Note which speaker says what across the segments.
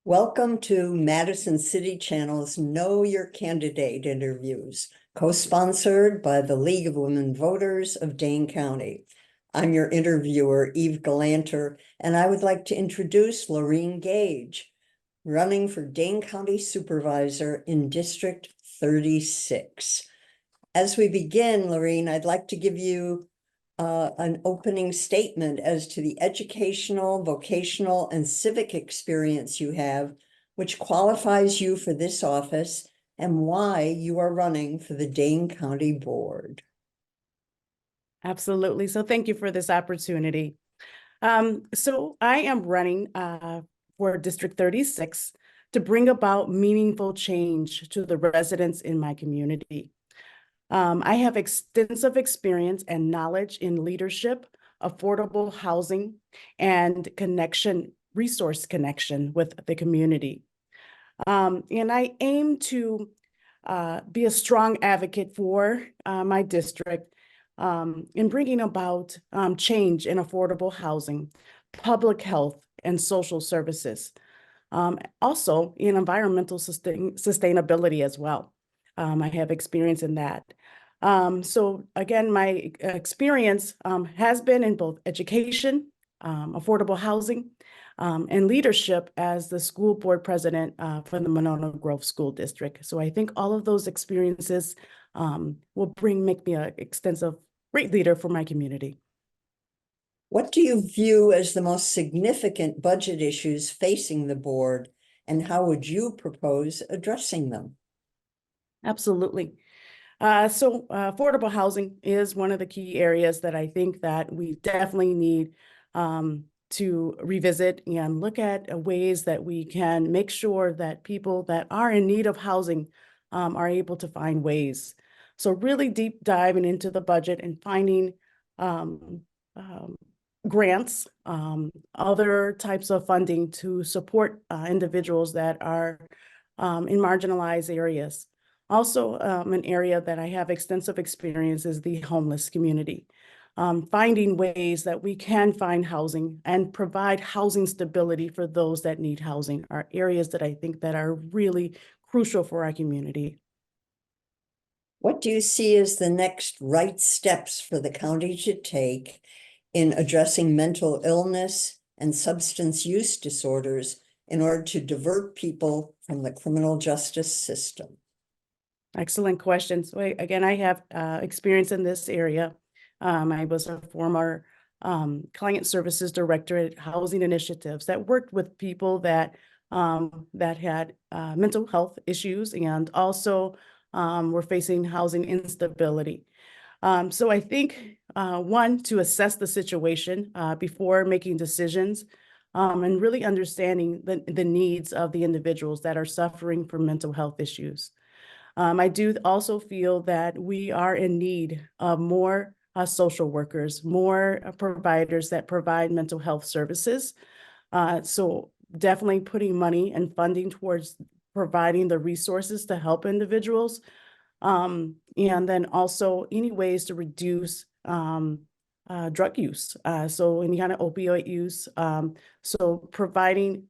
Speaker 1: Welcome to Madison City Channel's Know Your Candidate interviews, co-sponsored by the League of Women Voters of Dane County. I'm your interviewer, Eve Galanter, and I would like to introduce Loreen Gage, running for Dane County Supervisor in District 36. As we begin, Loreen, I'd like to give you an opening statement as to the educational, vocational, and civic experience you have, which qualifies you for this office and why you are running for the Dane County Board.
Speaker 2: Absolutely. So thank you for this opportunity. So I am running for District 36 to bring about meaningful change to the residents in my community. I have extensive experience and knowledge in leadership, affordable housing, and resource connection with the community. And I aim to be a strong advocate for my district in bringing about change in affordable housing, public health, and social services. Also in environmental sustainability as well. I have experience in that. So again, my experience has been in both education, affordable housing, and leadership as the school board president for the Monona Grove School District. So I think all of those experiences will make me an extensive, great leader for my community.
Speaker 1: What do you view as the most significant budget issues facing the board, and how would you propose addressing them?
Speaker 2: Absolutely. So affordable housing is one of the key areas that I think that we definitely need to revisit and look at ways that we can make sure that people that are in need of housing are able to find ways. So really deep diving into the budget and finding grants, other types of funding to support individuals that are in marginalized areas. Also, an area that I have extensive experience is the homeless community. Finding ways that we can find housing and provide housing stability for those that need housing are areas that I think that are really crucial for our community.
Speaker 1: What do you see as the next right steps for the county to take in addressing mental illness and substance use disorders in order to divert people from the criminal justice system?
Speaker 2: Excellent questions. So again, I have experience in this area. I was a former client services director at housing initiatives that worked with people that had mental health issues and also were facing housing instability. So I think one, to assess the situation before making decisions and really understanding the needs of the individuals that are suffering from mental health issues. I do also feel that we are in need of more social workers, more providers that provide mental health services. So definitely putting money and funding towards providing the resources to help individuals. And then also any ways to reduce drug use. So any kind of opioid use. So providing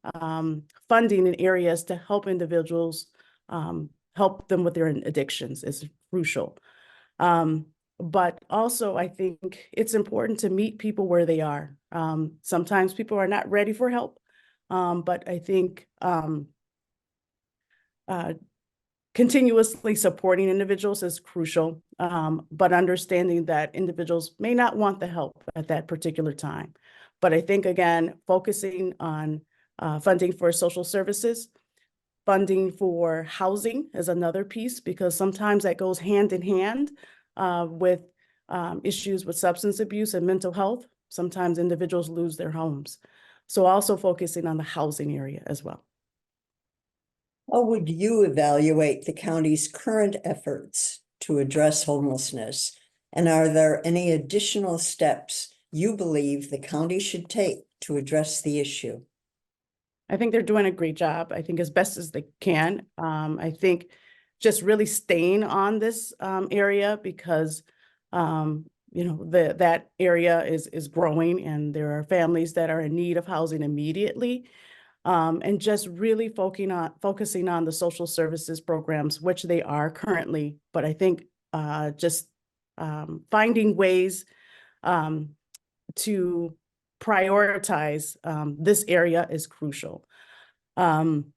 Speaker 2: funding in areas to help individuals help them with their addictions is crucial. But also, I think it's important to meet people where they are. Sometimes people are not ready for help, but I think continuously supporting individuals is crucial, but understanding that individuals may not want the help at that particular time. But I think, again, focusing on funding for social services, funding for housing is another piece, because sometimes that goes hand in hand with issues with substance abuse and mental health. Sometimes individuals lose their homes. So also focusing on the housing area as well.
Speaker 1: How would you evaluate the county's current efforts to address homelessness? And are there any additional steps you believe the county should take to address the issue?
Speaker 2: I think they're doing a great job. I think as best as they can. I think just really staying on this area because that area is growing and there are families that are in need of housing immediately. and just really focusing on the social services programs, which they are currently, but I think just finding ways to prioritize this area is crucial. And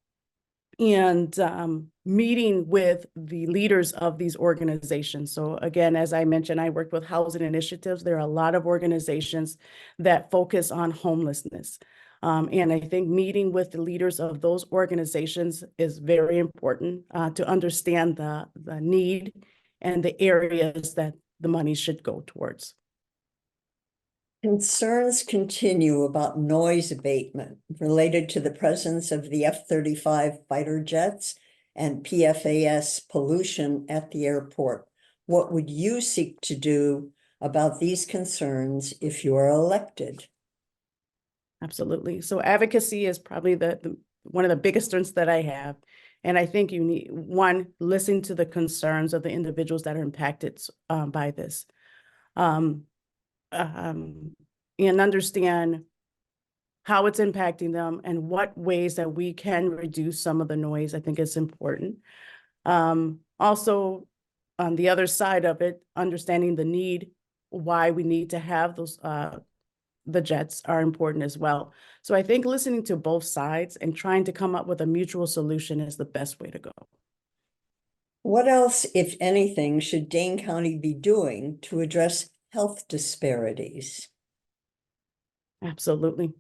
Speaker 2: meeting with the leaders of these organizations. So again, as I mentioned, I worked with housing initiatives. There are a lot of organizations that focus on homelessness. And I think meeting with the leaders of those organizations is very important to understand the need and the areas that the money should go towards.
Speaker 1: Concerns continue about noise abatement related to the presence of the F-35 fighter jets and PFAS pollution at the airport. What would you seek to do about these concerns if you are elected?
Speaker 2: Absolutely. So advocacy is probably the one of the biggest strengths that I have. And I think you need, one, listen to the concerns of the individuals that are impacted by this. Um, and understand how it's impacting them and what ways that we can reduce some of the noise, I think is important. Also, on the other side of it, understanding the need, why we need to have those, the jets are important as well. So I think listening to both sides and trying to come up with a mutual solution is the best way to go.
Speaker 1: What else, if anything, should Dane County be doing to address health disparities?
Speaker 2: Absolutely.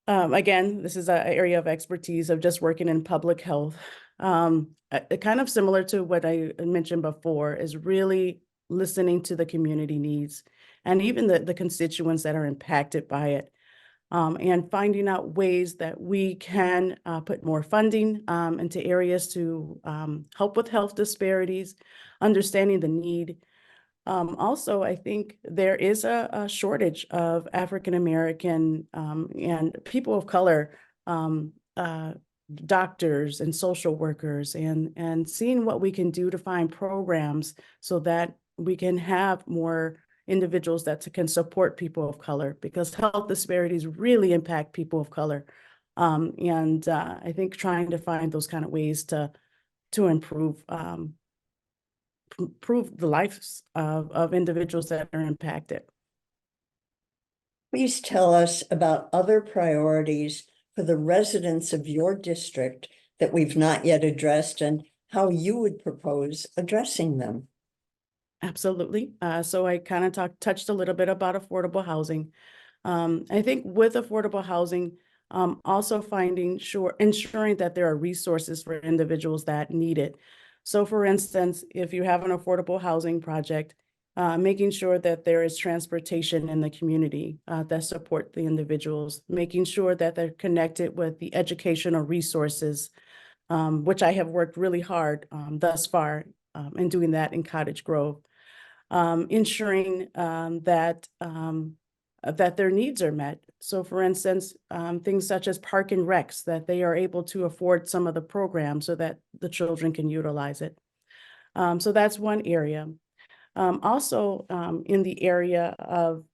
Speaker 2: Again, this is an area of expertise of just working in public health. Kind of similar to what I mentioned before is really listening to the community needs and even the constituents that are impacted by it. And finding out ways that we can put more funding into areas to help with health disparities, understanding the need. Also, I think there is a shortage of African-American and people of color doctors and social workers, and seeing what we can do to find programs so that we can have more individuals that can support people of color, because health disparities really impact people of color. I think trying to find those kind of ways to improve the lives of individuals that are impacted.
Speaker 1: Please tell us about other priorities for the residents of your district that we've not yet addressed and how you would propose addressing them.
Speaker 2: Absolutely. So I kind of touched a little bit about affordable housing. I think with affordable housing, also ensuring that there are resources for individuals that need it. So for instance, if you have an affordable housing project, making sure that there is transportation in the community that support the individuals, making sure that they're connected with the educational resources, which I have worked really hard thus far in doing that in Cottage Grove. Ensuring that their needs are met. So for instance, things such as park and recs, that they are able to afford some of the programs so that the children can utilize it. So that's one area. Also, in the area of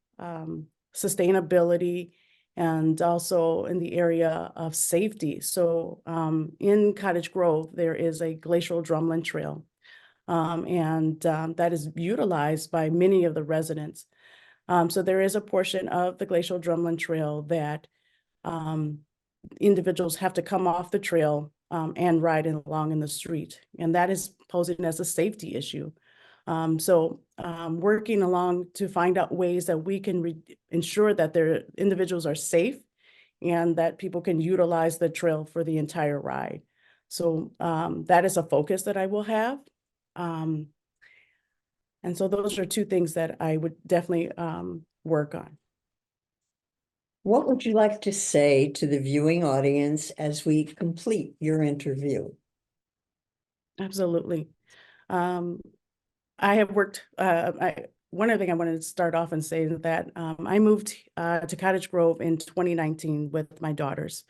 Speaker 2: sustainability and also in the area of safety. So in Cottage Grove, there is a glacial drumlin trail. That is utilized by many of the residents. So there is a portion of the glacial drumlin trail that individuals have to come off the trail and ride along in the street, and that is posing as a safety issue. Working along to find out ways that we can ensure that their individuals are safe and that people can utilize the trail for the entire ride. So that is a focus that I will have. And so those are two things that I would definitely work on.
Speaker 1: What would you like to say to the viewing audience as we complete your interview?
Speaker 2: Absolutely. I have worked, one other thing I wanted to start off and say is that I moved to Cottage Grove in 2019 with my daughters.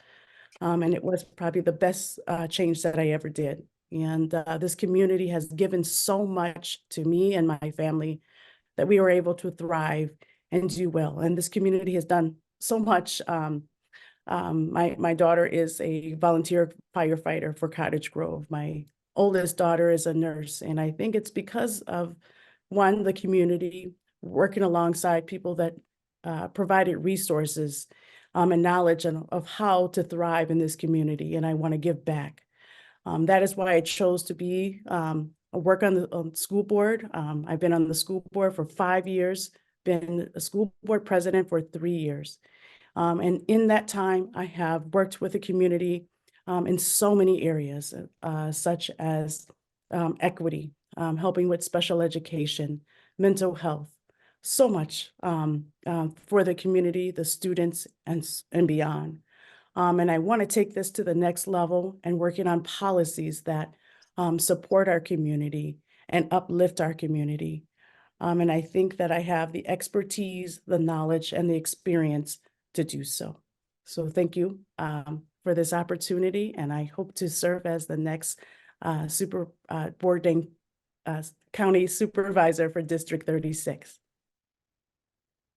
Speaker 2: And it was probably the best change that I ever did. And this community has given so much to me and my family that we were able to thrive and do well. And this community has done so much My daughter is a volunteer firefighter for Cottage Grove. My oldest daughter is a nurse, and I think it's because of, one, the community, working alongside people that provided resources and knowledge of how to thrive in this community, and I want to give back. That is why I chose to be work on the school board. I've been on the school board for 5 years, been a school board president for 3 years. And in that time, I have worked with the community in so many areas, such as equity, helping with special education, mental health, so much for the community, the students, and beyond. And I want to take this to the next level and working on policies that support our community and uplift our community. And I think that I have the expertise, the knowledge, and the experience to do so. So thank you for this opportunity, and I hope to serve as the next Dane County Supervisor for District 36.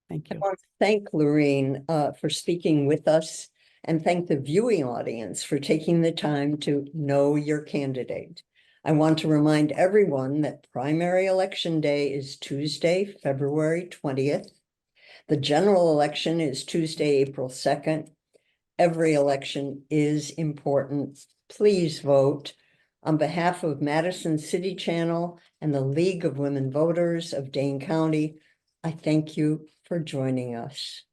Speaker 2: Thank
Speaker 1: I
Speaker 2: you.
Speaker 1: want to thank Loreen for speaking with us, and thank the viewing audience for taking the time to know your candidate. I want to remind everyone that primary election day is Tuesday, February 20th. The general election is Tuesday, April 2nd. Every election is important. Please vote. On behalf of Madison City Channel and the League of Women Voters of Dane County, I thank you for joining us.